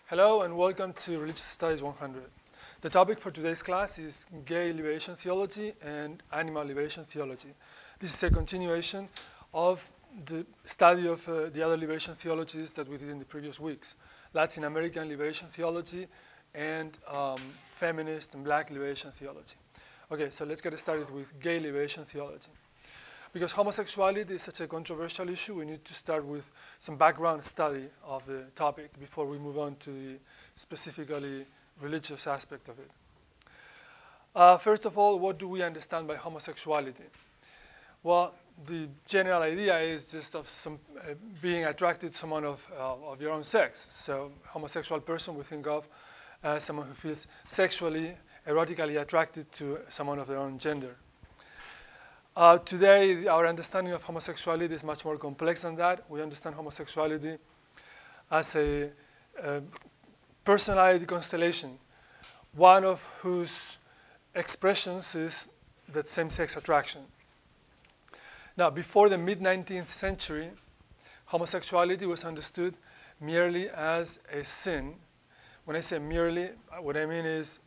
Hello and welcome to Religious Studies 100. The topic for today's class is gay liberation theology and animal liberation theology. This is a continuation of the study of the other liberation theologies that we did in the previous weeks. Latin American liberation theology and feminist and black liberation theology. Okay, so let's get started with gay liberation theology. Because homosexuality is such a controversial issue, we need to start with some background study of the topic before we move on to the specifically religious aspect of it. First of all, what do we understand by homosexuality? Well, the general idea is just of being attracted to someone of your own sex. So homosexual person we think of as someone who feels sexually, erotically attracted to someone of their own gender. Today, our understanding of homosexuality is much more complex than that. We understand homosexuality as a personality constellation, one of whose expressions is that same-sex attraction. Now, before the mid-19th century, homosexuality was understood merely as a sin. When I say merely, what I mean is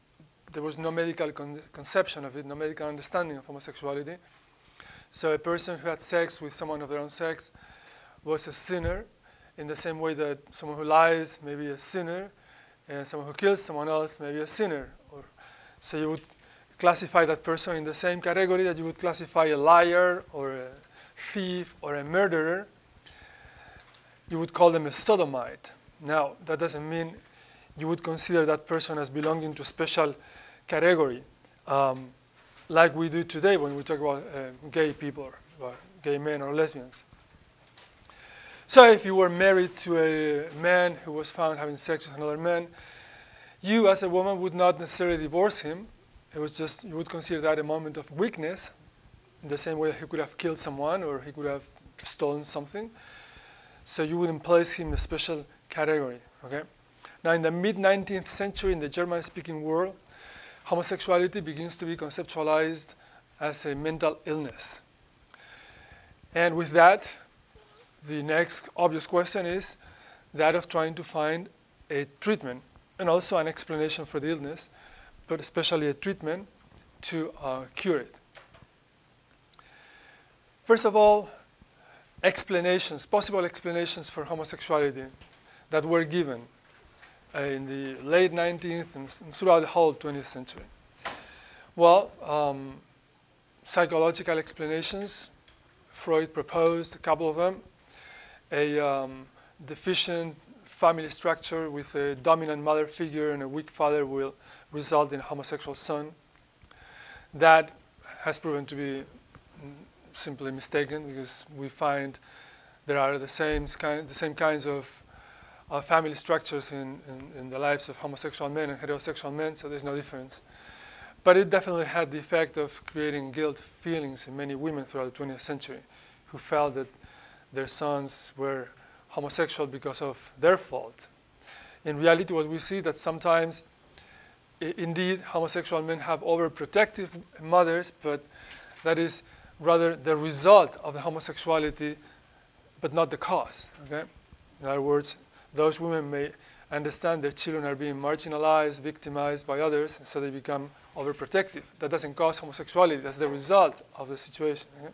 there was no medical conception of it, no medical understanding of homosexuality. So a person who had sex with someone of their own sex was a sinner, in the same way that someone who lies may be a sinner, and someone who kills someone else may be a sinner. So you would classify that person in the same category that you would classify a liar or a thief or a murderer. You would call them a sodomite. Now, that doesn't mean you would consider that person as belonging to a special category. Like we do today when we talk about gay people, or gay men or lesbians. So if you were married to a man who was found having sex with another man, you as a woman would not necessarily divorce him. It was just, you would consider that a moment of weakness, in the same way that he could have killed someone or he could have stolen something. So you wouldn't place him in a special category, okay? Now in the mid-19th century in the German-speaking world, homosexuality begins to be conceptualized as a mental illness. And with that, the next obvious question is that of trying to find a treatment and also an explanation for the illness, but especially a treatment to cure it. First of all, explanations, possible explanations for homosexuality that were given in the late 19th and throughout the whole 20th century. Well, psychological explanations, Freud proposed a couple of them. A deficient family structure with a dominant mother figure and a weak father will result in a homosexual son. That has proven to be simply mistaken because we find there are the same kinds of family structures in the lives of homosexual men and heterosexual men, so there's no difference. But it definitely had the effect of creating guilt feelings in many women throughout the 20th century who felt that their sons were homosexual because of their fault. In reality, what we see that sometimes, indeed, homosexual men have overprotective mothers, but that is rather the result of the homosexuality, but not the cause, okay? In other words, those women may understand their children are being marginalized, victimized by others, and so they become overprotective. That doesn't cause homosexuality. That's the result of the situation. Okay?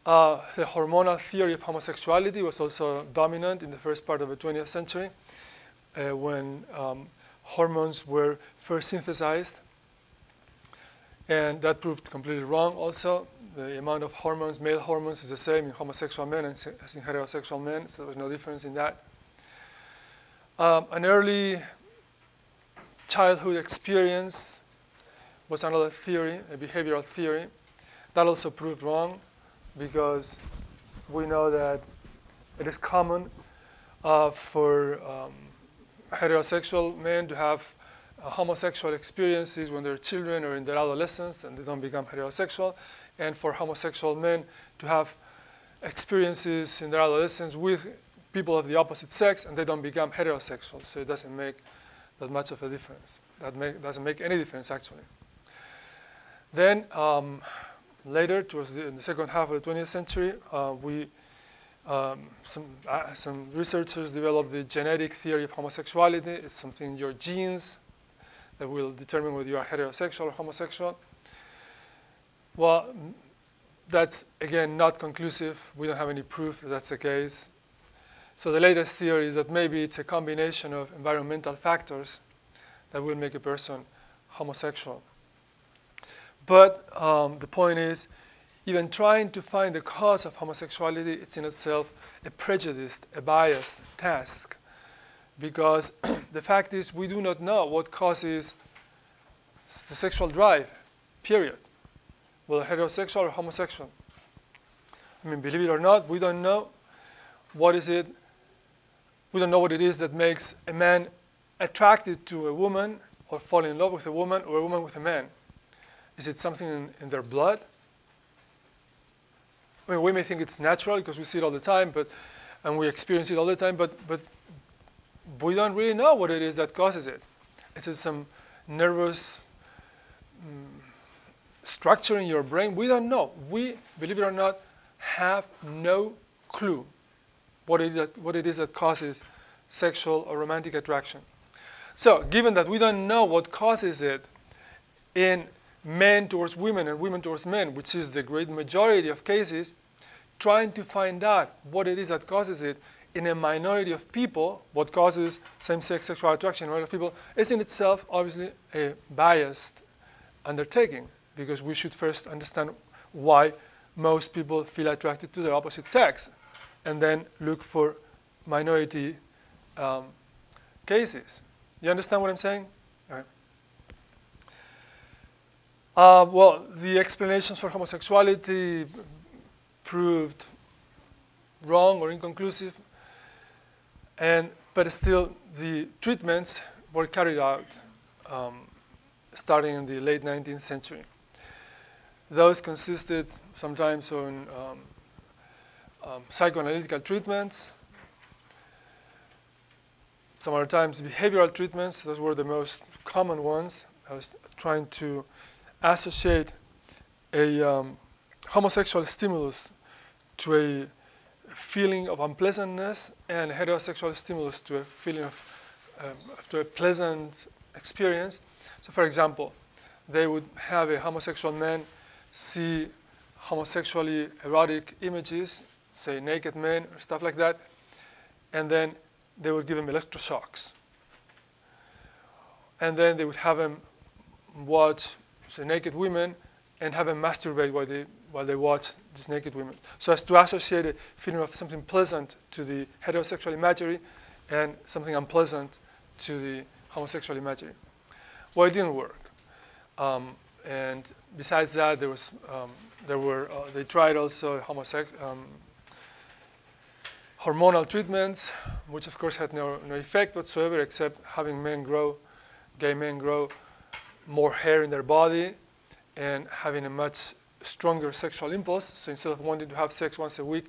The hormonal theory of homosexuality was also dominant in the first part of the 20th century when hormones were first synthesized. And that proved completely wrong also. The amount of hormones, male hormones, is the same in homosexual men as in heterosexual men, so there's no difference in that. An early childhood experience was another theory, a behavioral theory. That also proved wrong because we know that it is common for heterosexual men to have homosexual experiences when they're children or in their adolescence and they don't become heterosexual, and for homosexual men to have experiences in their adolescence with people of the opposite sex and they don't become heterosexual. So it doesn't make that much of a difference. That doesn't make any difference, actually. Then later, in the second half of the 20th century, we Some researchers developed the genetic theory of homosexuality. It's something in your genes that will determine whether you are heterosexual or homosexual. Well, that's, again, not conclusive. We don't have any proof that that's the case. So the latest theory is that maybe it's a combination of environmental factors that will make a person homosexual. But the point is, even trying to find the cause of homosexuality, it's in itself a prejudiced, a biased task. Because the fact is, we do not know what causes the sexual drive, period. Whether heterosexual or homosexual. I mean, believe it or not, we don't know what is it. We don't know what it is that makes a man attracted to a woman or fall in love with a woman or a woman with a man. Is it something in their blood? I mean, we may think it's natural because we see it all the time, and we experience it all the time, but we don't really know what it is that causes it. It's some nervous structure in your brain. We don't know. We, believe it or not, have no clue what it is that causes sexual or romantic attraction. So, given that we don't know what causes it in men towards women and women towards men, which is the great majority of cases, trying to find out what it is that causes it in a minority of people, what causes same-sex sexual attraction in a minority of people, is in itself obviously a biased undertaking, because we should first understand why most people feel attracted to their opposite sex, and then look for minority cases. You understand what I'm saying? All right. Well, the explanations for homosexuality proved wrong or inconclusive, but still the treatments were carried out starting in the late 19th century. Those consisted sometimes on psychoanalytical treatments, some other times behavioral treatments. Those were the most common ones. I was trying to associate a homosexual stimulus to a feeling of unpleasantness, and a heterosexual stimulus to a feeling of to a pleasant experience. So, for example, they would have a homosexual man see homosexually erotic images, say naked men or stuff like that, and then they would give him electroshocks. And then they would have him watch, say, naked women and have him masturbate while they watch these naked women. So as to associate a feeling of something pleasant to the heterosexual imagery and something unpleasant to the homosexual imagery. Well, it didn't work. And besides that, they tried also hormonal treatments, which of course had no effect whatsoever, except having gay men grow more hair in their body and having a much stronger sexual impulse. So instead of wanting to have sex once a week,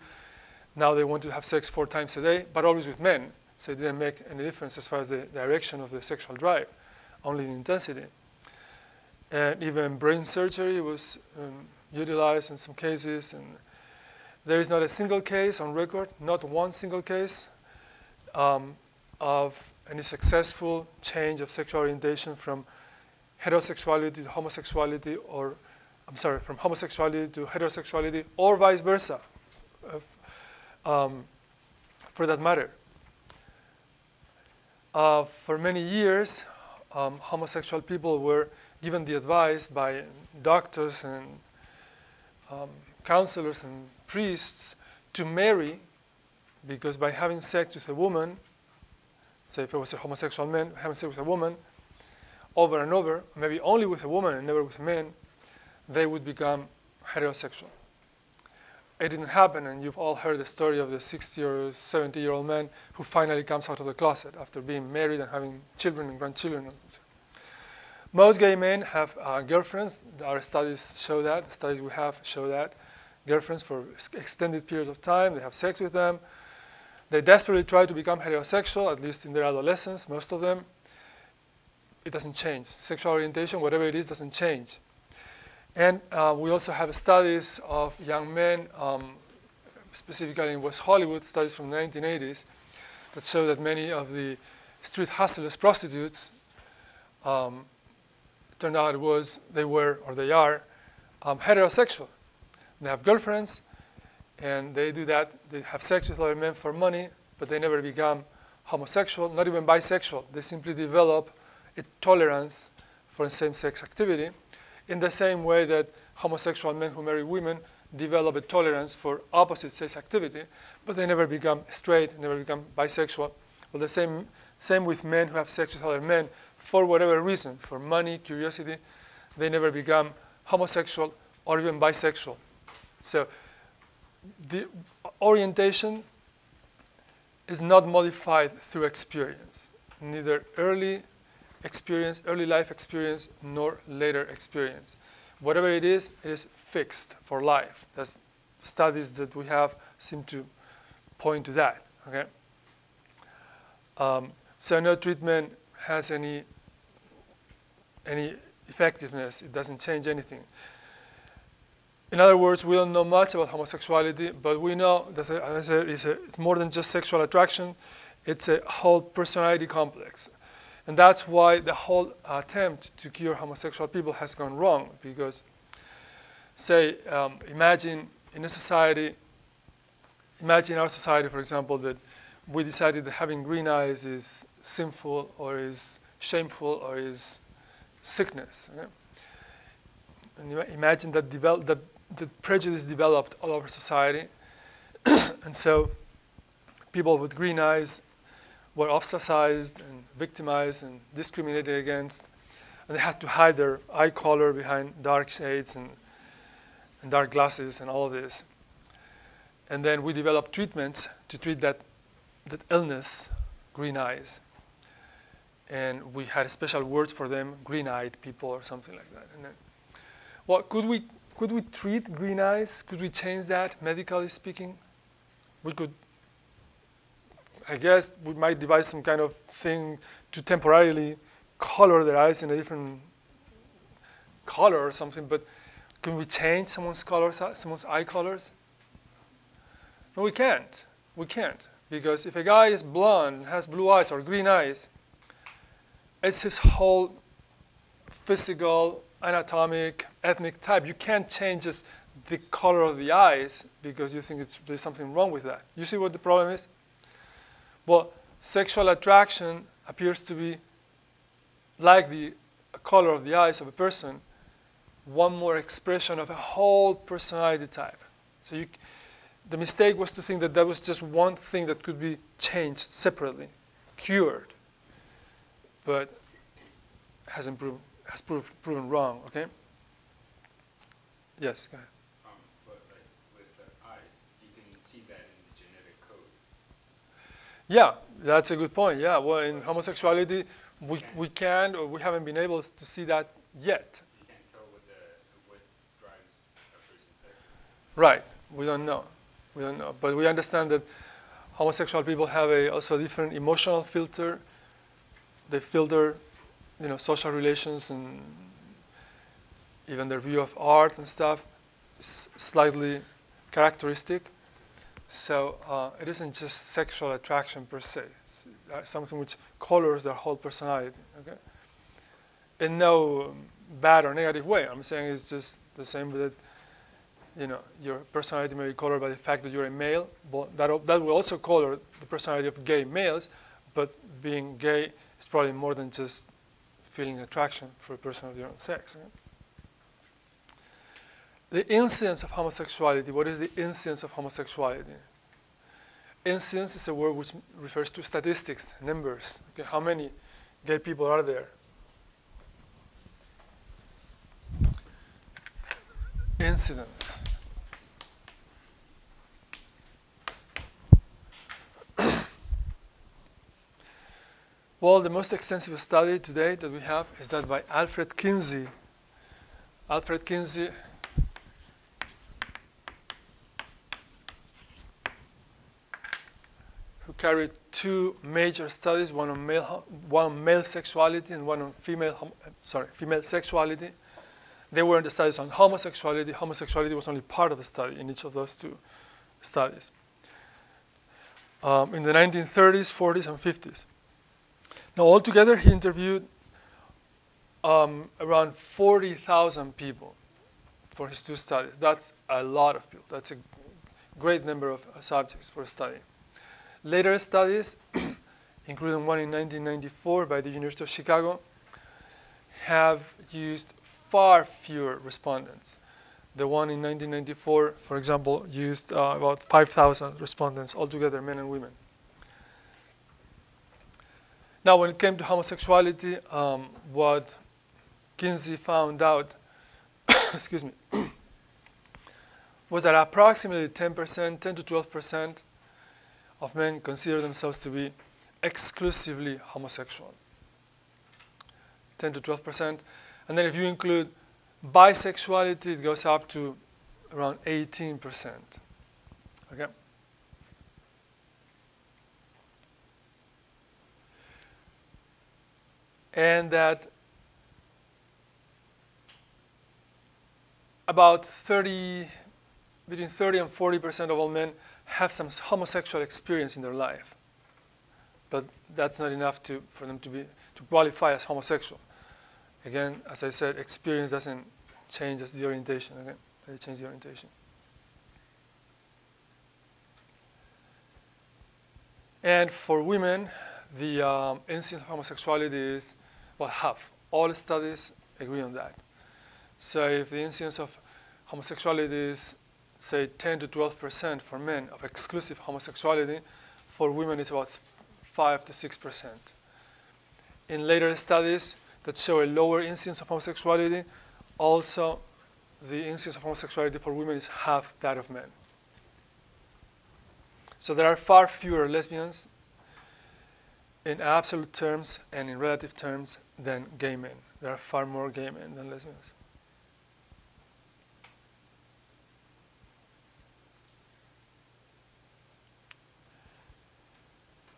now they want to have sex 4 times a day, but always with men. So it didn't make any difference as far as the direction of the sexual drive, only the intensity. And even brain surgery was utilized in some cases. And there is not a single case on record, not one single case, of any successful change of sexual orientation from heterosexuality to homosexuality, or from homosexuality to heterosexuality, or vice versa, for that matter. For many years, homosexual people were given the advice by doctors and counselors and priests to marry, because by having sex with a woman, say if it was a homosexual man, having sex with a woman over and over, maybe only with a woman and never with men, they would become heterosexual. It didn't happen, and you've all heard the story of the 60 or 70-year-old man who finally comes out of the closet after being married and having children and grandchildren. Most gay men have girlfriends. Our studies show that. The studies we have show that. Girlfriends for extended periods of time. They have sex with them. They desperately try to become heterosexual, at least in their adolescence, most of them. It doesn't change. Sexual orientation, whatever it is, doesn't change. And we also have studies of young men specifically in West Hollywood, studies from the 1980s that show that many of the street hustlers, prostitutes, turned out they were or they are heterosexual. They have girlfriends, and they do that. They have sex with other men for money, but they never become homosexual, not even bisexual. They simply develop a tolerance for same-sex activity in the same way that homosexual men who marry women develop a tolerance for opposite-sex activity, but they never become straight, never become bisexual. Well, the same with men who have sex with other men for whatever reason, for money, curiosity, they never become homosexual or even bisexual. So the orientation is not modified through experience, neither early life experience, nor later experience. Whatever it is fixed for life. That's studies that we have seem to point to that. Okay. So no treatment has any effectiveness. It doesn't change anything. In other words, we don't know much about homosexuality, but we know that, as I said, it's more than just sexual attraction. It's a whole personality complex. And that's why the whole attempt to cure homosexual people has gone wrong. Because, say, imagine our society, for example, that we decided that having green eyes is sinful or is shameful or is sickness. Okay? And you imagine that the prejudice developed all over society. And so people with green eyes were ostracized and victimized and discriminated against. And they had to hide their eye color behind dark shades and dark glasses and all of this. And then we developed treatments to treat that illness, green eyes. And we had special words for them, green-eyed people or something like that. And then, well, could we treat green eyes? Could we change that, medically speaking? We could. I guess we might devise some kind of thing to temporarily color their eyes in a different color or something, but can we change someone's eye colors? No, we can't. We can't. Because if a guy is blonde, has blue eyes or green eyes, it's his whole physical, anatomic, ethnic type. You can't change just the color of the eyes because you think there's something wrong with that. You see what the problem is? Well, sexual attraction appears to be like the color of the eyes of a person, one more expression of a whole personality type. So the mistake was to think that that was just one thing that could be changed separately, cured, but has proven wrong. Okay. Yes. Go ahead. But like with the eyes, you can see that in the genetic code. Yeah, that's a good point. Yeah. Well, in homosexuality, we can, or we haven't been able to see that yet. You can't tell what drives a person's sex. Right. We don't know. We don't know. But we understand that homosexual people have also a different emotional filter. They filter, social relations and even their view of art and stuff is slightly characteristic. So it isn't just sexual attraction per se. It's something which colors their whole personality. Okay? In no bad or negative way. I'm saying it's just the same that your personality may be colored by the fact that you're a male. But that will also color the personality of gay males. But being gay is probably more than just feeling attraction for a person of your own sex. Okay? The incidence of homosexuality. What is the incidence of homosexuality? Incidence is a word which refers to statistics, numbers. Okay, how many gay people are there? Incidence. Well, the most extensive study today that we have is that by Alfred Kinsey. Alfred Kinsey who carried two major studies, one on male sexuality and one on female sexuality. They were in the studies on homosexuality. Homosexuality was only part of the study in each of those two studies in the 1930s, 40s, and 50s. Now, altogether, he interviewed around 40,000 people for his two studies. That's a lot of people. That's a great number of subjects for a study. Later studies, including one in 1994 by the University of Chicago, have used far fewer respondents. The one in 1994, for example, used about 5,000 respondents altogether, men and women. Now, when it came to homosexuality, what Kinsey found out, excuse me, was that approximately 10%, 10 to 12% of men consider themselves to be exclusively homosexual. 10 to 12%. And then if you include bisexuality, it goes up to around 18%. Okay? And that about between 30 and 40% of all men have some homosexual experience in their life. But that's not enough for them to qualify as homosexual. Again, as I said, experience doesn't change the orientation. Okay? They change the orientation. And for women, the incidence of homosexuality is, well, half. All studies agree on that. So if the incidence of homosexuality is, say, 10 to 12% for men of exclusive homosexuality, for women it's about 5 to 6%. In later studies that show a lower incidence of homosexuality, also the incidence of homosexuality for women is half that of men. So there are far fewer lesbians in absolute terms and in relative terms than gay men. There are far more gay men than lesbians.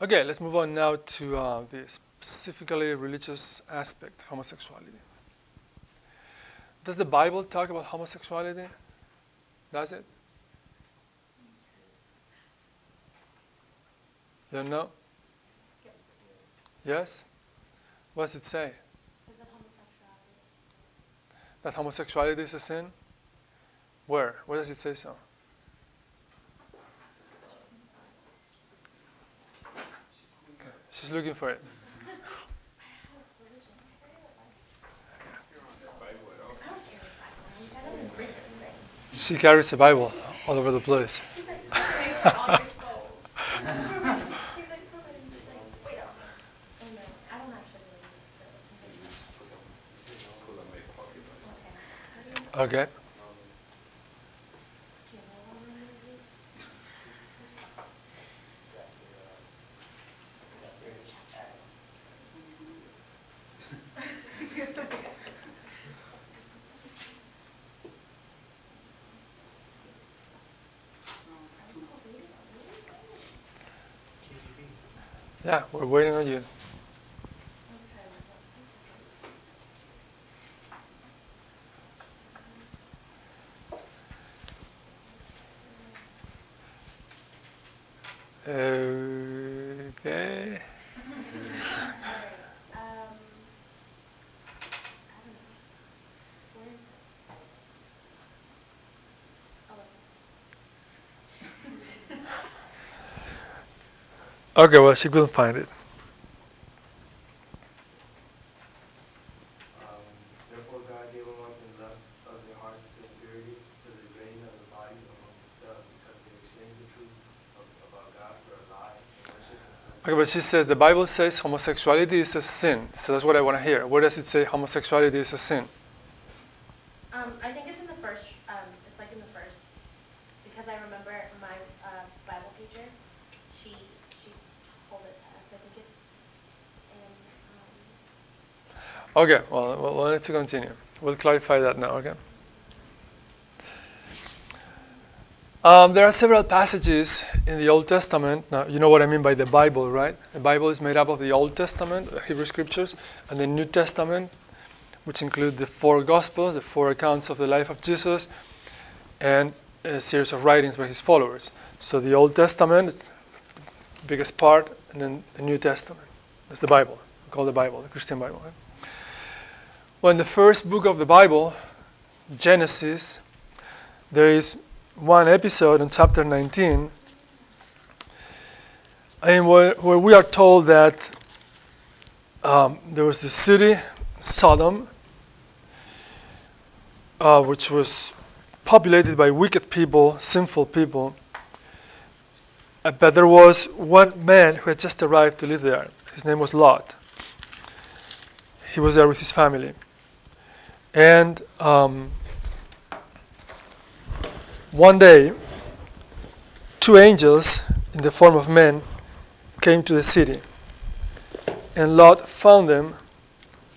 Okay, let's move on now to the specifically religious aspect of homosexuality. Does the Bible talk about homosexuality? Does it? You don't know? Yes? What does it say? It says that homosexuality is a sin. That homosexuality is a sin? Where? Where does it say so? Okay. She's looking for it. She carries a Bible all over the place. Okay. Yeah, we're waiting on you. Okay. Okay, well, she couldn't find it. Therefore God gave them up in lust of their hearts to impurity, to the degrading of the bodies among themselves, because they exchanged the truth about God for a lie, and worship and serve. Okay, but she says the Bible says homosexuality is a sin. So that's what I want to hear. Where does it say homosexuality is a sin? I think it's in the first, it's like in the first, because I remember my Bible teacher, she told it to us. I think it's in, Okay, well, we'll need to continue. We'll clarify that now, okay? There are several passages in the Old Testament. Now, you know what I mean by the Bible, right? The Bible is made up of the Old Testament, the Hebrew Scriptures, and the New Testament, which include the 4 Gospels, the 4 accounts of the life of Jesus, and a series of writings by his followers. So the Old Testament is the biggest part, and then the New Testament. That's the Bible. We call the Bible, the Christian Bible. Right? Well, in the first book of the Bible, Genesis, there is one episode in chapter 19 where we are told that there was a city, Sodom, which was populated by wicked people, sinful people. But there was one man who had just arrived to live there. His name was Lot. He was there with his family. And one day, two angels in the form of men came to the city. And Lot found them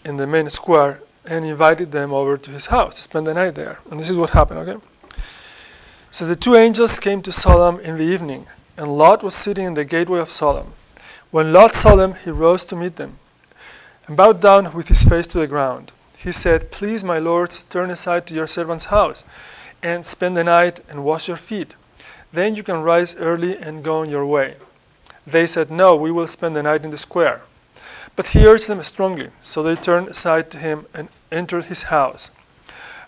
in the main square and invited them over to his house to spend the night there. And this is what happened, okay? So the two angels came to Sodom in the evening, and Lot was sitting in the gateway of Sodom. When Lot saw them, he rose to meet them and bowed down with his face to the ground. He said, "Please, my lords, turn aside to your servant's house and spend the night and wash your feet. Then you can rise early and go on your way." They said, "No, we will spend the night in the square." But he urged them strongly, so they turned aside to him and entered his house.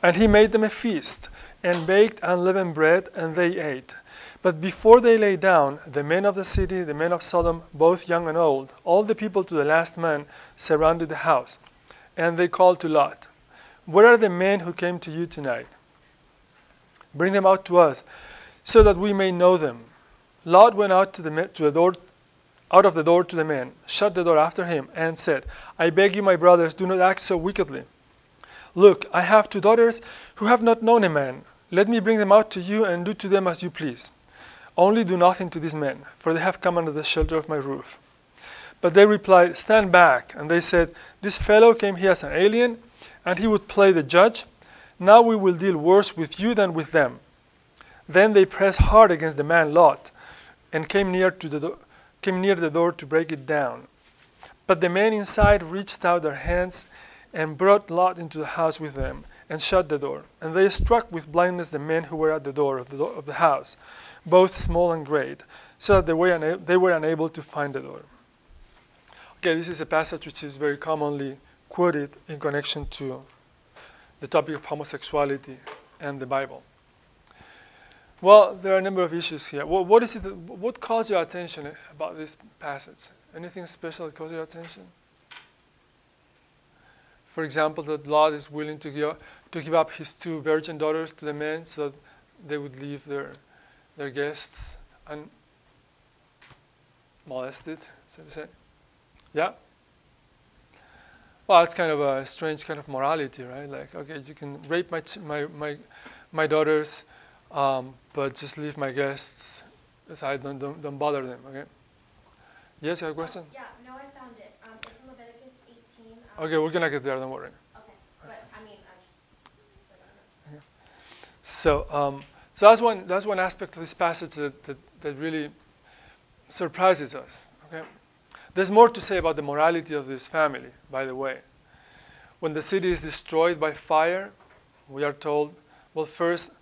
And he made them a feast, and baked unleavened bread, and they ate. But before they lay down, the men of the city, the men of Sodom, both young and old, all the people to the last man, surrounded the house. And they called to Lot, "Where are the men who came to you tonight? Bring them out to us, so that we may know them." Lot went out out of the door to the men, shut the door after him, and said, "I beg you, my brothers, do not act so wickedly. Look, I have two daughters who have not known a man. Let me bring them out to you and do to them as you please. Only do nothing to these men, for they have come under the shelter of my roof." But they replied, "Stand back." And they said, "This fellow came here as an alien, and he would play the judge. Now we will deal worse with you than with them." Then they pressed hard against the man Lot, and came near the door to break it down. But the men inside reached out their hands and brought Lot into the house with them, and shut the door. And they struck with blindness the men who were at the door of the house, both small and great, so that they were unable to find the door. Okay, this is a passage which is very commonly quoted in connection to the topic of homosexuality and the Bible. Well, there are a number of issues here. What calls your attention about this passage? Anything special that calls your attention? For example, that Lot is willing to give up his two virgin daughters to the men so that they would leave their guests unmolested, so to say. Yeah? Well, it's kind of a strange kind of morality, right? Like, okay, you can rape my daughters, but just leave my guests aside. Don't bother them. Okay. Yes, you have a question? Yeah. No, I found it. It's in Leviticus 18. Okay, we're gonna get there. Don't worry. Okay, but I mean, I just. So that's one aspect of this passage that really surprises us. Okay. There's more to say about the morality of this family, by the way. When the city is destroyed by fire, we are told, well, first,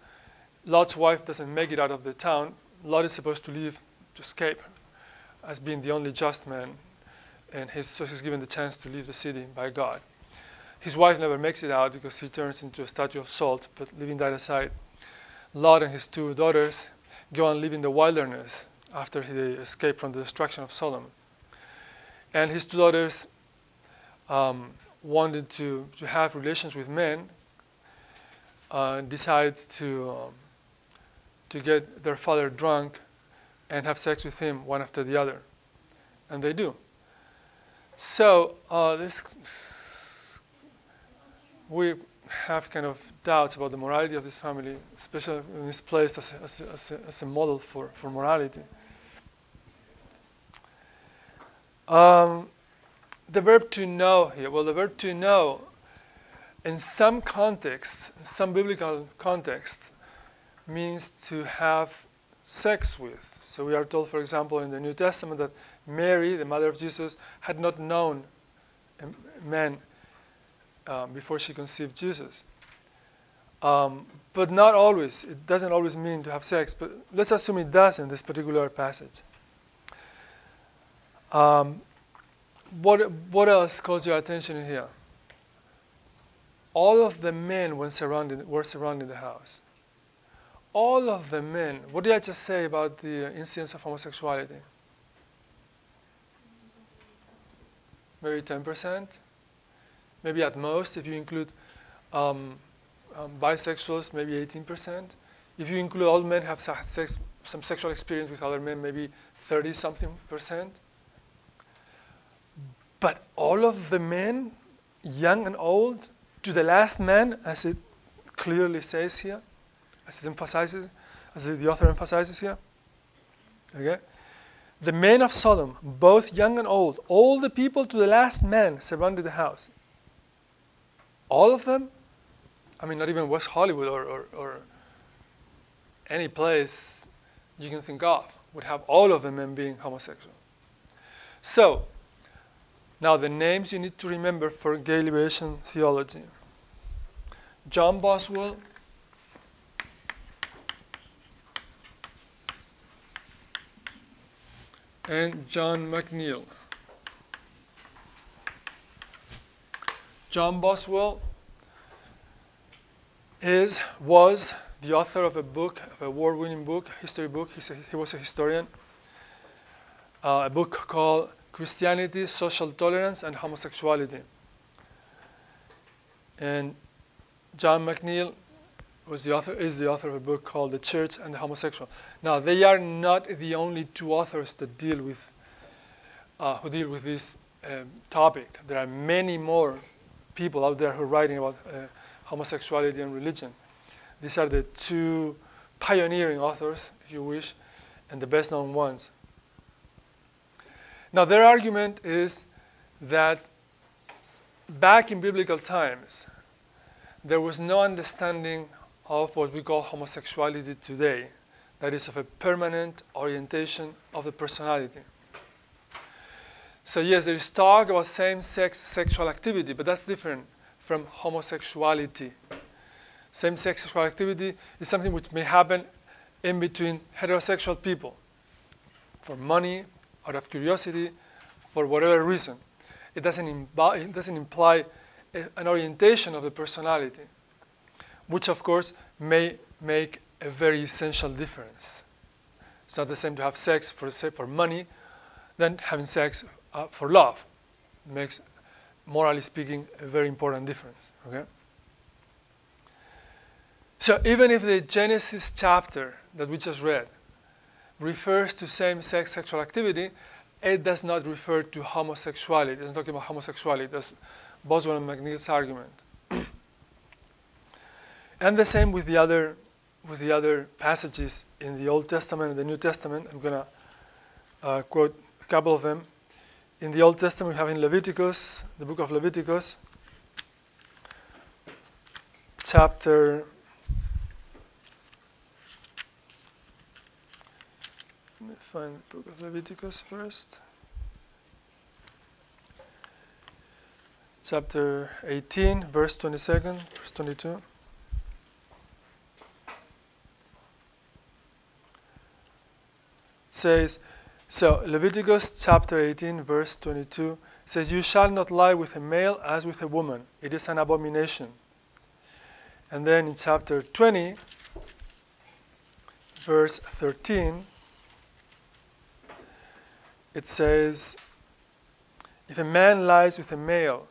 Lot's wife doesn't make it out of the town. Lot is supposed to leave to escape as being the only just man, and so he's given the chance to leave the city by God. His wife never makes it out because he turns into a statue of salt, but leaving that aside, Lot and his two daughters go and live in the wilderness after they escape from the destruction of Sodom. And his two daughters wanted to have relations with men, decide to get their father drunk and have sex with him one after the other. And they do. So we have kind of doubts about the morality of this family, especially when it's placed as a model for morality. The verb to know here, well, the verb to know in some contexts, in some biblical contexts, means to have sex with. So we are told, for example, in the New Testament that Mary, the mother of Jesus, had not known a man before she conceived Jesus. But not always. It doesn't always mean to have sex, but let's assume it does in this particular passage. What else calls your attention here? All of the men were surrounding the house. All of the men. What did I just say about the incidence of homosexuality? Maybe 10%. Maybe at most, if you include bisexuals, maybe 18%. If you include all men who have some sexual experience with other men, maybe 30-something%. But all of the men, young and old, to the last man, as it clearly says here, as it emphasizes, as the author emphasizes here. Okay? The men of Sodom, both young and old, all the people to the last man surrounded the house. All of them, I mean, not even West Hollywood or any place you can think of would have all of the men being homosexual. So, now the names you need to remember for gay liberation theology. John Boswell, and John McNeill. John Boswell was the author of a book, of an award-winning book, history book. He was a historian. A book called Christianity, Social Tolerance, and Homosexuality. And John McNeill is the author of a book called The Church and the Homosexual. Now, they are not the only two authors that deal with who deal with this topic. There are many more people out there who are writing about homosexuality and religion. These are the two pioneering authors, if you wish, and the best-known ones. Now, their argument is that back in biblical times, there was no understanding of what we call homosexuality today, that is, of a permanent orientation of the personality. So yes, there is talk about same-sex sexual activity, but that's different from homosexuality. Same-sex sexual activity is something which may happen in between heterosexual people for money, out of curiosity, for whatever reason. It doesn't imply an orientation of the personality, which of course may make a very essential difference. It's not the same to have sex for money than having sex for love. It makes, morally speaking, a very important difference. Okay? So even if the Genesis chapter that we just read refers to same-sex sexual activity, it does not refer to homosexuality. It doesn't talk about homosexuality. That's Boswell and McNeill's argument. And the same with the other passages in the Old Testament and the New Testament. I'm going to quote a couple of them. In the Old Testament, we have in Leviticus, the book of Leviticus, chapter... Let me find the book of Leviticus first. Chapter 18, verse 22. It says, so Leviticus chapter 18, verse 22 says, "You shall not lie with a male as with a woman. It is an abomination." And then in chapter 20, verse 13, it says, "If a man lies with a male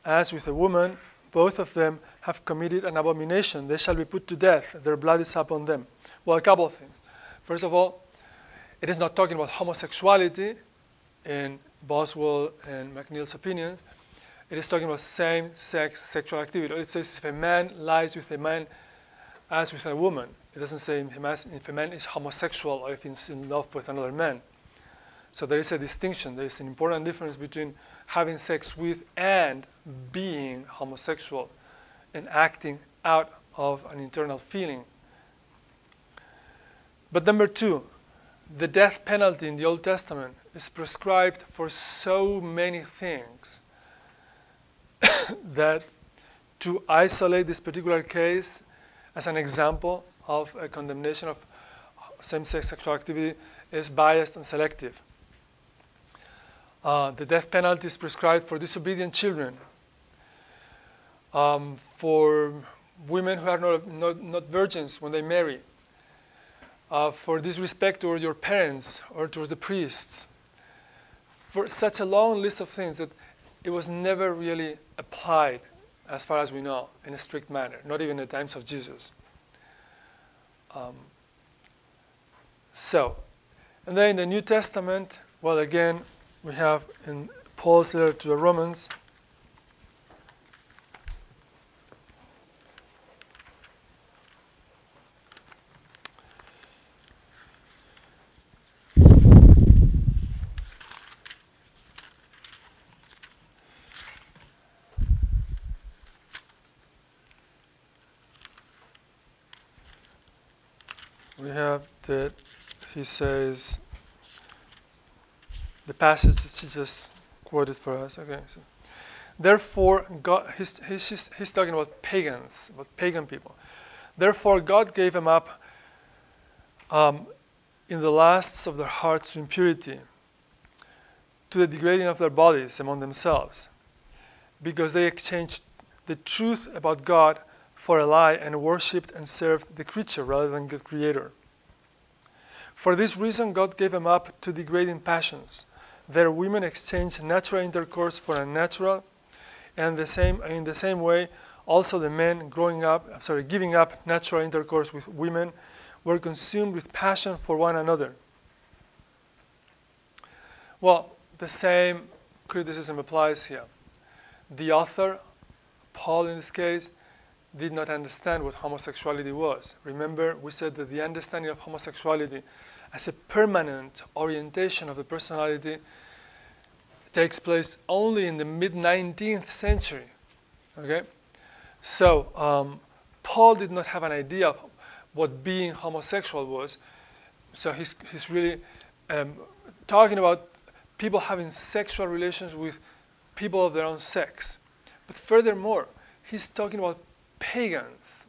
as with a woman, both of them have committed an abomination. They shall be put to death. Their blood is upon them." Well, a couple of things. First of all, it is not talking about homosexuality in Boswell and McNeill's opinions. It is talking about same-sex sexual activity. It says if a man lies with a man as with a woman. It doesn't say if a man is homosexual or if he's in love with another man. So there is a distinction. There is an important difference between having sex with and being homosexual and acting out of an internal feeling. But number two, the death penalty in the Old Testament is prescribed for so many things that to isolate this particular case as an example of a condemnation of same-sex sexual activity is biased and selective. The death penalty is prescribed for disobedient children, for women who are not virgins when they marry, for disrespect towards your parents or towards the priests, for such a long list of things that it was never really applied, as far as we know, in a strict manner, not even in the times of Jesus. And then in the New Testament, well, again, we have in Paul's letter to the Romans, we have that he says, the passage that he just quoted for us. Okay, so therefore, God, he's talking about pagans, about pagan people. Therefore, God gave them up in the lusts of their hearts to impurity, to the degrading of their bodies among themselves, because they exchanged the truth about God for a lie and worshipped and served the creature rather than the Creator. For this reason, God gave them up to degrading passions. Their women exchanged natural intercourse for unnatural, and in the same way, also the men giving up natural intercourse with women were consumed with passion for one another. Well, the same criticism applies here. The author, Paul in this case, did not understand what homosexuality was. Remember, we said that the understanding of homosexuality as a permanent orientation of the personality takes place only in the mid-19th century. Okay? So Paul did not have an idea of what being homosexual was. So he's really talking about people having sexual relations with people of their own sex. But furthermore, he's talking about pagans,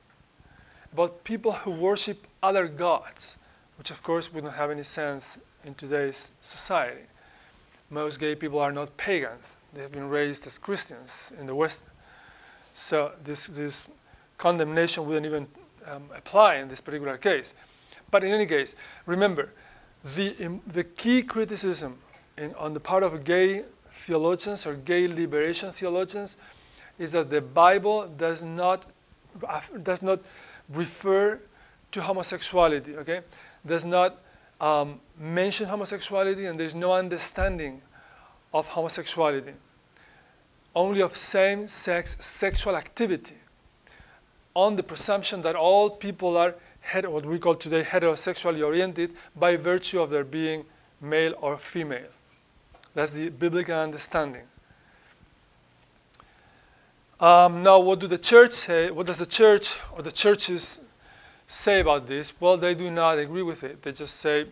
about people who worship other gods, which of course wouldn't have any sense in today's society. Most gay people are not pagans. They have been raised as Christians in the West. So this condemnation wouldn't even apply in this particular case. But in any case, remember, the key criticism on the part of gay theologians or gay liberation theologians is that the Bible does not refer to homosexuality, okay? Does not mention homosexuality, and there's no understanding of homosexuality. Only of same-sex sexual activity, on the presumption that all people are what we call today heterosexually oriented by virtue of their being male or female. That's the biblical understanding. Now, what do the church say? What does the church or the churches say about this? Well, they do not agree with it. They just say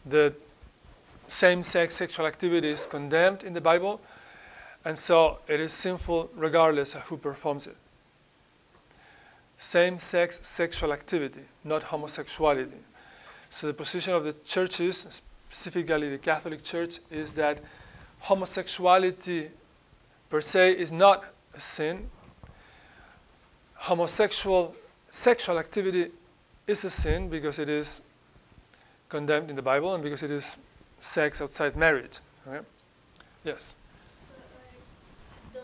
that same-sex sexual activity is condemned in the Bible, and so it is sinful regardless of who performs it. Same-sex sexual activity, not homosexuality. So the position of the churches, specifically the Catholic Church, is that homosexuality per se is not a sin. Homosexual sexual activity is a sin because it is condemned in the Bible and because it is sex outside marriage. Okay? Yes? Though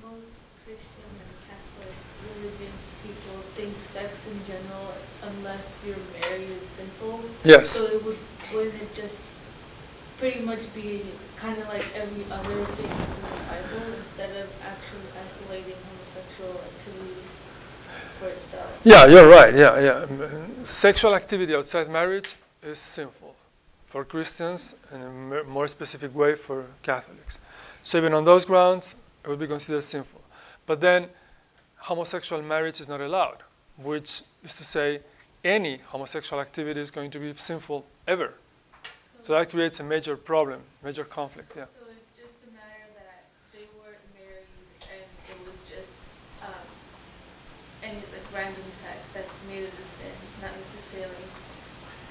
most Christian and Catholic religious people think sex in general, unless you're married, is sinful. Yes. So wouldn't it just pretty much be kind of like every other thing that's in the Bible, instead of actually isolating homosexual activity for itself? Yeah, you're right. Yeah. Sexual activity outside marriage is sinful for Christians, and in a more specific way for Catholics. So even on those grounds, it would be considered sinful. But then homosexual marriage is not allowed, which is to say any homosexual activity is going to be sinful ever. So that creates a major problem, major conflict, yeah. So it's just a matter that they weren't married and it was just any like random sex that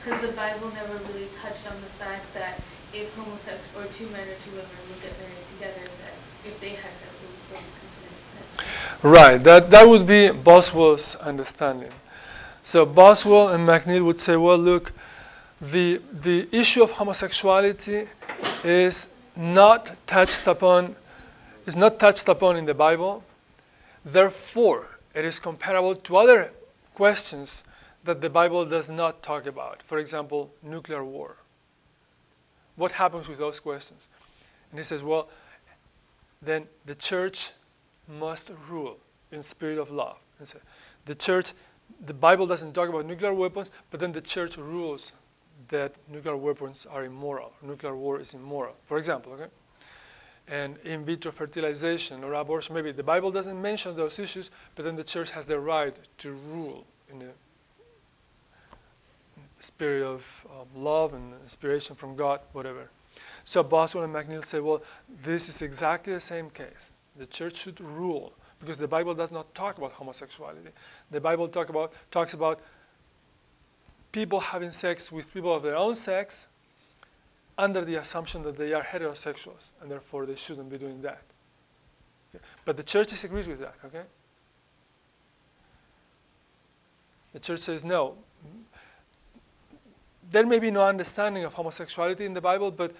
Because the Bible never really touched on the fact that if homosexual or two men or two women would get married together, that if they had sex, it would still be considered sin. Right, that would be Boswell's understanding. So Boswell and McNeill would say, well, look, the issue of homosexuality is not touched upon in the Bible. Therefore, it is comparable to other questions that the Bible does not talk about. For example, nuclear war. What happens with those questions? And he says, well, then the church must rule in spirit of love. And so the Bible doesn't talk about nuclear weapons, but then the church rules that nuclear weapons are immoral. Nuclear war is immoral, for example, okay? And in vitro fertilization or abortion, maybe the Bible doesn't mention those issues, but then the church has the right to rule in the spirit of love and inspiration from God, whatever. So Boswell and McNeill say, well, this is exactly the same case. The church should rule, because the Bible does not talk about homosexuality. The Bible talks about people having sex with people of their own sex under the assumption that they are heterosexuals, and therefore they shouldn't be doing that. Okay? But the church disagrees with that, okay? The church says, no, there may be no understanding of homosexuality in the Bible, but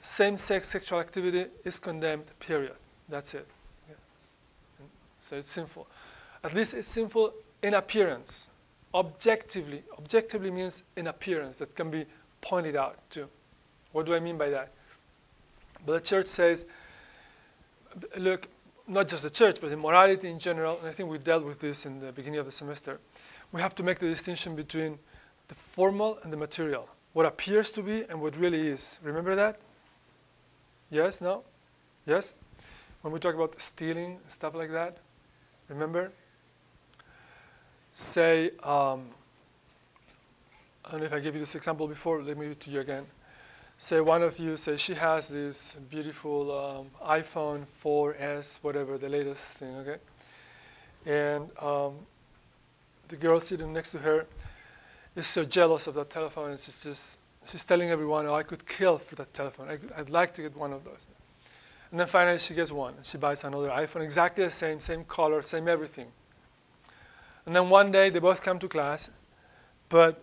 same-sex sexual activity is condemned, period. That's it. Okay? So it's sinful. At least it's sinful in appearance. Objectively means in appearance that can be pointed out to. What do I mean by that? But the church says, look, not just the church, but in morality in general, and I think we dealt with this in the beginning of the semester, we have to make the distinction between the formal and the material. What appears to be and what really is. Remember that? Yes? No? Yes? When we talk about stealing, stuff like that, remember? Say, I don't know if I gave you this example before, let me give it to you again. Say one of you, say she has this beautiful iPhone 4S, whatever, the latest thing, okay? And the girl sitting next to her is so jealous of that telephone, and she's telling everyone, oh, I could kill for that telephone. I'd like to get one of those. And then finally she gets one, and she buys another iPhone, exactly the same color, same everything. And then one day they both come to class, but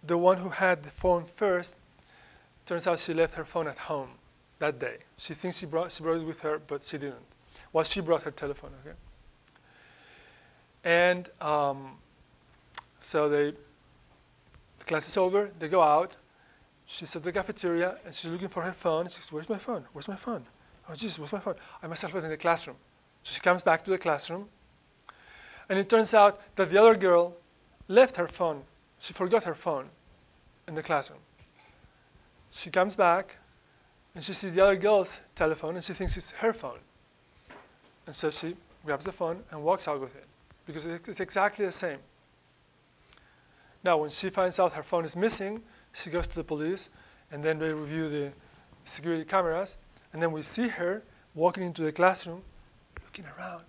the one who had the phone first, turns out she left her phone at home that day. She thinks she brought it with her, but she didn't. Well, she brought her telephone, okay? And so the class is over, they go out. She's at the cafeteria, and she's looking for her phone. She says, where's my phone? Where's my phone? Oh, Jesus, where's my phone? I must have left it in the classroom. So she comes back to the classroom, and it turns out that the other girl left her phone. She forgot her phone in the classroom. She comes back, and she sees the other girl's telephone, and she thinks it's her phone. And so she grabs the phone and walks out with it, because it's exactly the same. Now, when she finds out her phone is missing, she goes to the police, and then they review the security cameras, and then we see her walking into the classroom, looking around,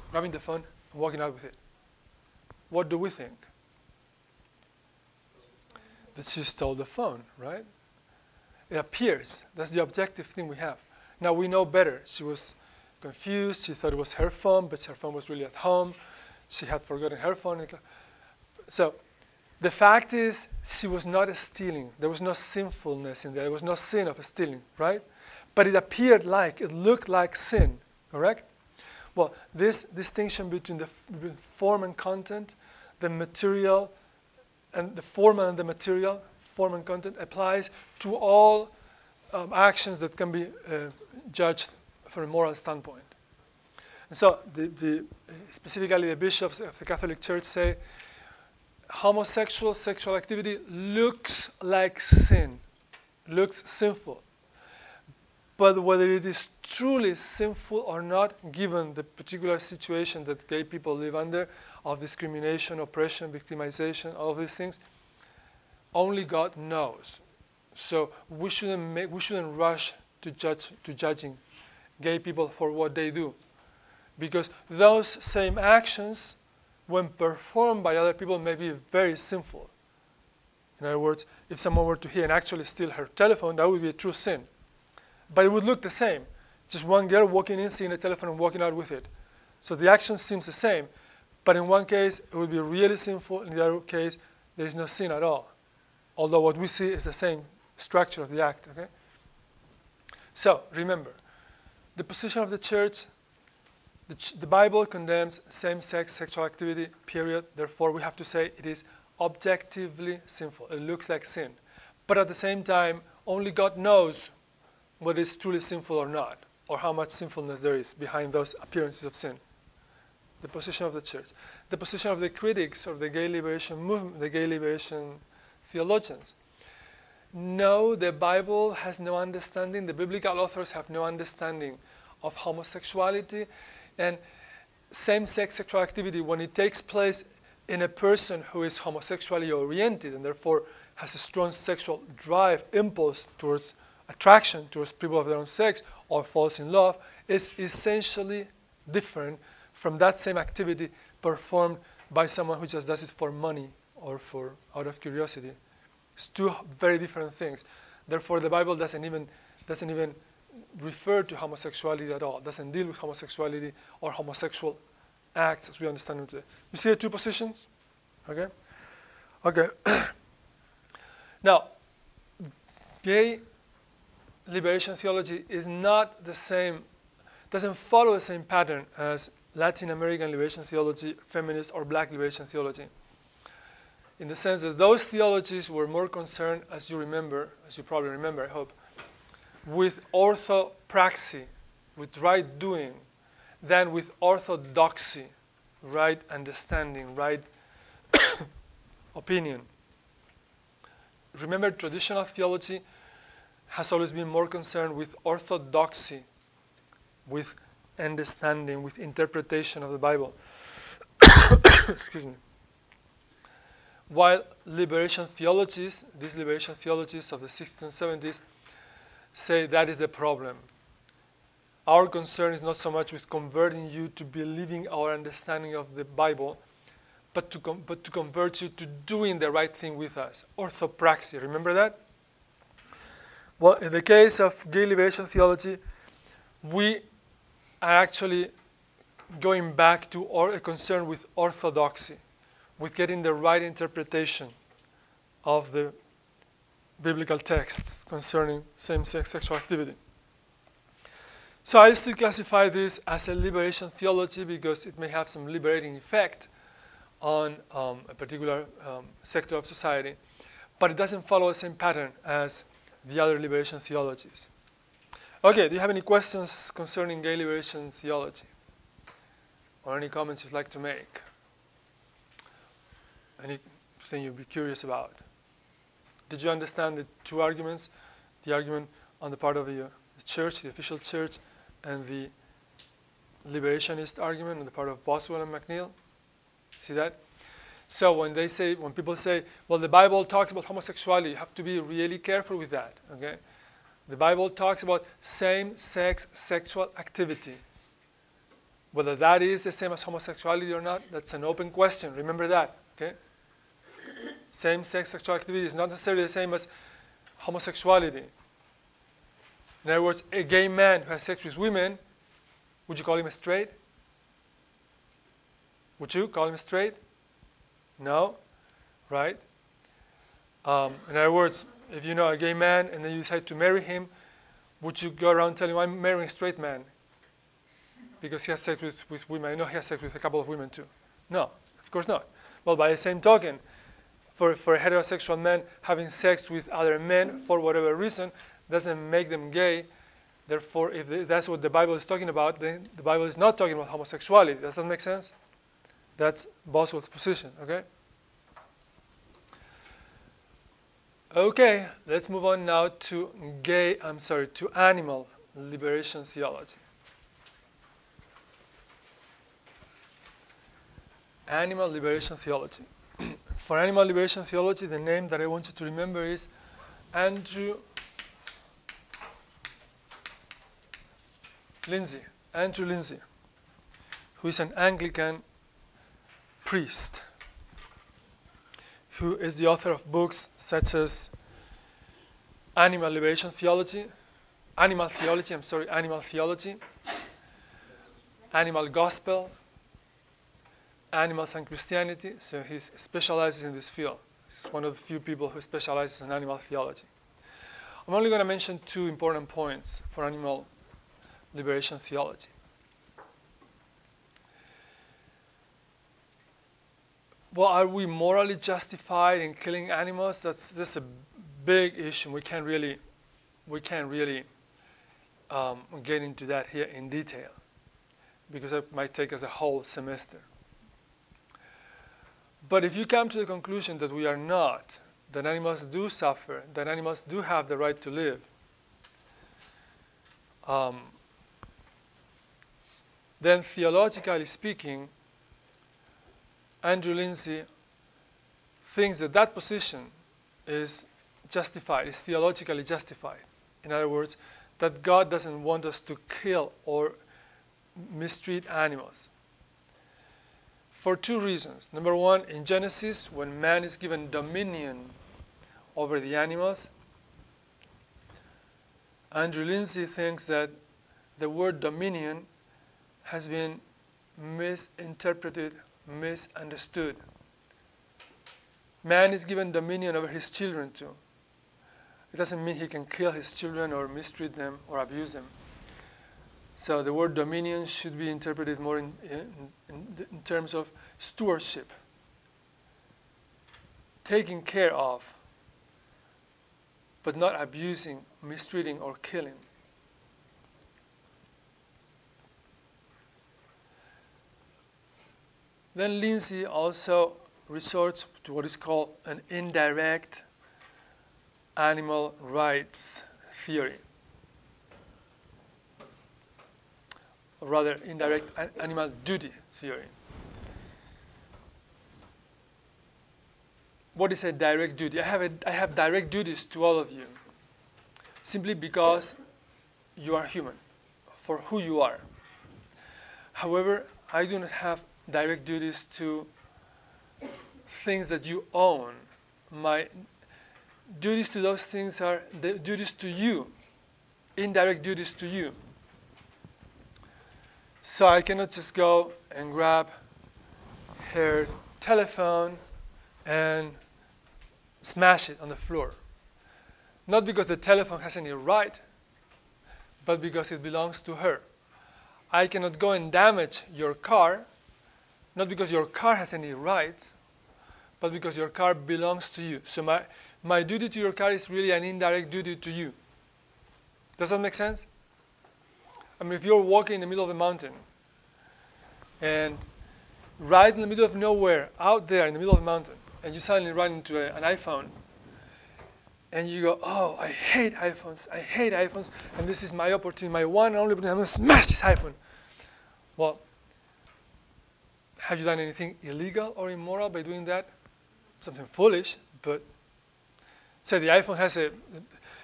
grabbing the phone, and walking out with it. What do we think? That she stole the phone, right? It appears. That's the objective thing we have. Now we know better. She was confused. She thought it was her phone, but her phone was really at home. She had forgotten her phone. So the fact is, she was not stealing. There was no sinfulness in there. There was no sin of stealing, right? But it appeared like, it looked like sin, correct? Well, this distinction between between form and content, the material, and the formal and the material, form and content, applies to all actions that can be judged from a moral standpoint. And so specifically the bishops of the Catholic Church say homosexual sexual activity looks like sin, looks sinful. But whether it is truly sinful or not, given the particular situation that gay people live under, of discrimination, oppression, victimization, all of these things, only God knows. So we shouldn't rush to judging gay people for what they do, because those same actions, when performed by other people, may be very sinful In other words, if someone were to hear and actually steal her telephone, that would be a true sin. But it would look the same. Just one girl walking in, seeing a telephone, and walking out with it. So the action seems the same. But in one case, it would be really sinful. In the other case, there is no sin at all. Although what we see is the same structure of the act. Okay? So, remember, the position of the church, the Bible condemns same-sex sexual activity, period. Therefore, we have to say it is objectively sinful. It looks like sin. But at the same time, only God knows what is truly sinful or not, or how much sinfulness there is behind those appearances of sin. The position of the church. The position of the critics of the gay liberation movement, the gay liberation theologians. No, the Bible has no understanding, the biblical authors have no understanding of homosexuality and same-sex sexual activity when it takes place in a person who is homosexually oriented and therefore has a strong sexual drive, impulse towards attraction towards people of their own sex or falls in love, is essentially different from that same activity performed by someone who just does it for money or for out of curiosity. It's two very different things. Therefore, the Bible doesn't even refer to homosexuality at all. Doesn't deal with homosexuality or homosexual acts as we understand them today. You see the two positions? Okay? Okay. Now, gay liberation theology is not the same, doesn't follow the same pattern as Latin American liberation theology, feminist, or black liberation theology. In the sense that those theologies were more concerned, as you probably remember, I hope, with orthopraxy, with right doing, than with orthodoxy, right understanding, right opinion. Remember, traditional theology has always been more concerned with orthodoxy, with understanding, with interpretation of the Bible. Excuse me. While liberation theologies, these liberation theologies of the 60s and 70s, say that is the problem. Our concern is not so much with converting you to believing our understanding of the Bible, but to convert you to doing the right thing with us. Orthopraxy, remember that? Well, in the case of gay liberation theology, we are actually going back to a concern with orthodoxy, with getting the right interpretation of the biblical texts concerning same-sex sexual activity. So I still classify this as a liberation theology because it may have some liberating effect on a particular sector of society, but it doesn't follow the same pattern as the other liberation theologies. Okay, do you have any questions concerning gay liberation theology? Or any comments you'd like to make? Anything you'd be curious about? Did you understand the two arguments? The argument on the part of the church, the official church, and the liberationist argument on the part of Boswell and McNeill? See that? So when people say, well, the Bible talks about homosexuality, you have to be really careful with that, okay? The Bible talks about same-sex sexual activity. Whether that is the same as homosexuality or not, that's an open question. Remember that, okay? Same-sex sexual activity is not necessarily the same as homosexuality. In other words, a gay man who has sex with women, would you call him straight? Would you call him straight? No, right? In other words, if you know a gay man and then you decide to marry him, would you go around telling him, I'm marrying a straight man because he has sex with women? I know he has sex with a couple of women too. No, of course not. Well, by the same token, for a heterosexual man having sex with other men for whatever reason doesn't make them gay. Therefore, if that's what the Bible is talking about, then the Bible is not talking about homosexuality. Does that make sense? That's Boswell's position, okay? Okay, let's move on now to to animal liberation theology. Animal liberation theology. For animal liberation theology, the name that I want you to remember is Andrew Lindsay, who is an Anglican priest. who is the author of books such as Animal Theology, Animal Theology, Animal Gospel, Animals and Christianity. So he specializes in this field. He's one of the few people who specializes in animal theology. I'm only going to mention two important points for animal liberation theology. Well, are we morally justified in killing animals? That's a big issue. We can't really get into that here in detail because it might take us a whole semester. But if you come to the conclusion that we are not, that animals do suffer, that animals do have the right to live, then theologically speaking, Andrew Lindsay thinks that that position is justified, is theologically justified. In other words, that God doesn't want us to kill or mistreat animals. For two reasons. Number one, in Genesis, when man is given dominion over the animals, Andrew Lindsay thinks that the word dominion has been misinterpreted, misunderstood. Man is given dominion over his children too. It doesn't mean he can kill his children or mistreat them or abuse them. So the word dominion should be interpreted more in terms of stewardship, taking care of, but not abusing, mistreating, or killing. Then Lindsay also resorts to what is called an indirect animal rights theory, or rather indirect animal duty theory. What is a direct duty? I have direct duties to all of you simply because you are human, for who you are. However, I do not have direct duties to things that you own. My duties to those things are the duties to you, indirect duties to you. So I cannot just go and grab her telephone and smash it on the floor. Not because the telephone has any right, but because it belongs to her. I cannot go and damage your car, not because your car has any rights, but because your car belongs to you. So my duty to your car is really an indirect duty to you. Does that make sense? I mean, if you're walking in the middle of the mountain, and right in the middle of nowhere, out there in the middle of the mountain, and you suddenly run into an iPhone, and you go, oh, I hate iPhones, and this is my opportunity, my one and only opportunity, I'm going to smash this iPhone. Well, have you done anything illegal or immoral by doing that? Something foolish, but say the iPhone has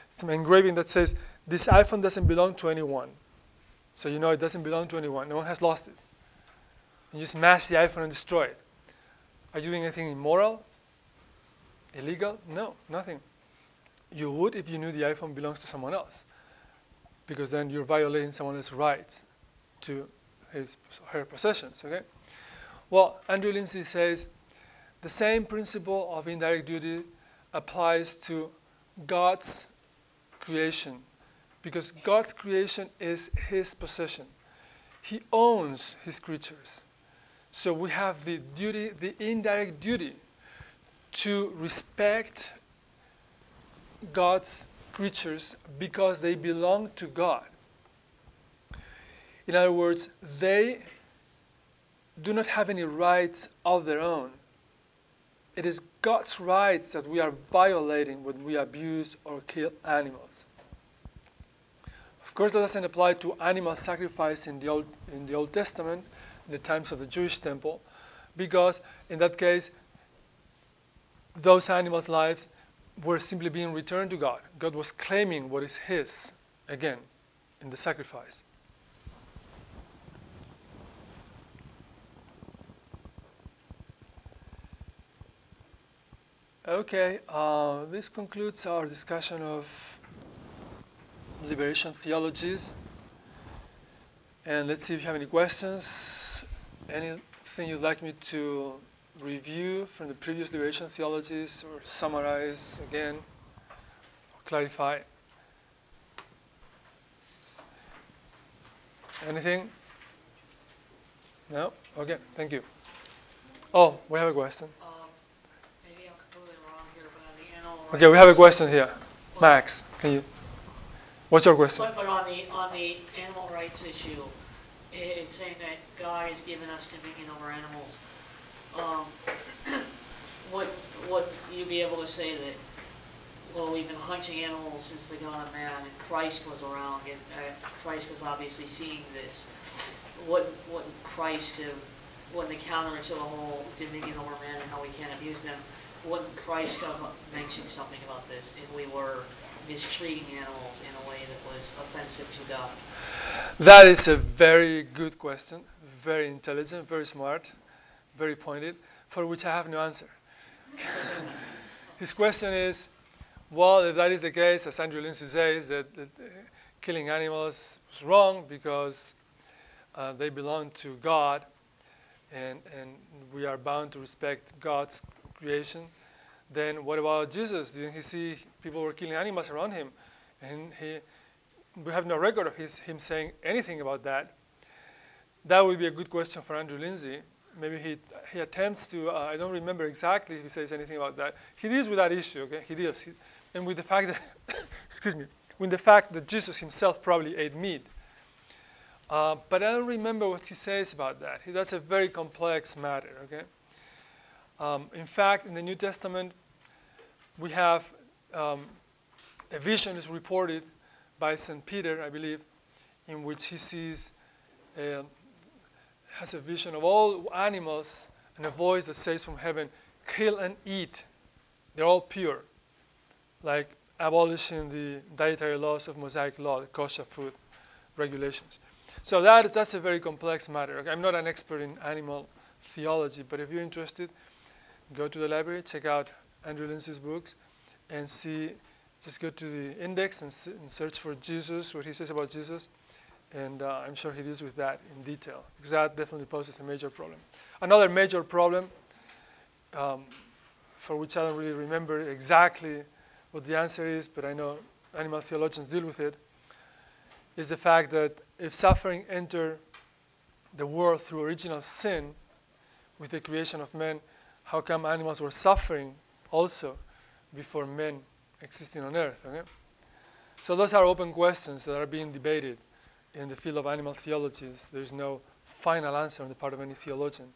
some engraving that says, this iPhone doesn't belong to anyone. So you know it doesn't belong to anyone. No one has lost it. And you smash the iPhone and destroy it. Are you doing anything immoral? Illegal? No, nothing. You would if you knew the iPhone belongs to someone else, because then you're violating someone else's rights to her possessions, okay? Well, Andrew Lindsay says the same principle of indirect duty applies to God's creation, because God's creation is his possession. He owns his creatures. So we have the duty, the indirect duty, to respect God's creatures because they belong to God. In other words, they do not have any rights of their own. It is God's rights that we are violating when we abuse or kill animals. Of course, that doesn't apply to animal sacrifice in the Old Testament, in the times of the Jewish temple, because in that case, those animals' lives were simply being returned to God. God was claiming what is his, again, in the sacrifice. Okay, this concludes our discussion of liberation theologies. And let's see if you have any questions. Anything you'd like me to review from the previous liberation theologies or summarize again or clarify? Anything? No? Okay, thank you. Oh, we have a question. Maybe I'm completely wrong here, but on the animal Okay, we have a question here. Max, can you? What's your question? But on the animal rights issue, it's saying that God has given us dominion over animals. Would you be able to say that, well, we've been hunting animals since the dawn of man, and Christ was around, and Christ was obviously seeing this. Wouldn't Christ have, when the counter to the whole dominion over man and how we can't abuse them, wouldn't Christ have mentioned something about this if we were mistreating animals in a way that was offensive to God? That is a very good question, very intelligent, very smart, very pointed, for which I have no answer. His question is, well, if that is the case, as Andrew Lindsay says, that killing animals is wrong because they belong to God, and we are bound to respect God's creation, then what about Jesus? Didn't he see people were killing animals around him? And we have no record of him saying anything about that. That would be a good question for Andrew Lindsay. Maybe he attempts to, I don't remember exactly if he says anything about that. He deals with that issue, okay? He deals. And with the fact that, excuse me, with the fact that Jesus himself probably ate meat. But I don't remember what he says about that. That's a very complex matter, okay? In fact, in the New Testament, we have a vision is reported by St. Peter, I believe, in which he sees, has a vision of all animals and a voice that says from heaven, kill and eat. They're all pure, like abolishing the dietary laws of Mosaic law, the kosher food regulations. So that's a very complex matter. I'm not an expert in animal theology, but if you're interested, go to the library, check out Andrew Lindsay's books, and see, just go to the index and search for Jesus, what he says about Jesus, and I'm sure he deals with that in detail, because that definitely poses a major problem. Another major problem, for which I don't really remember exactly what the answer is, but I know animal theologians deal with it, is the fact that if suffering entered the world through original sin, with the creation of men, how come animals were suffering also before men existing on earth? Okay? So those are open questions that are being debated in the field of animal theologies. There's no final answer on the part of any theologian.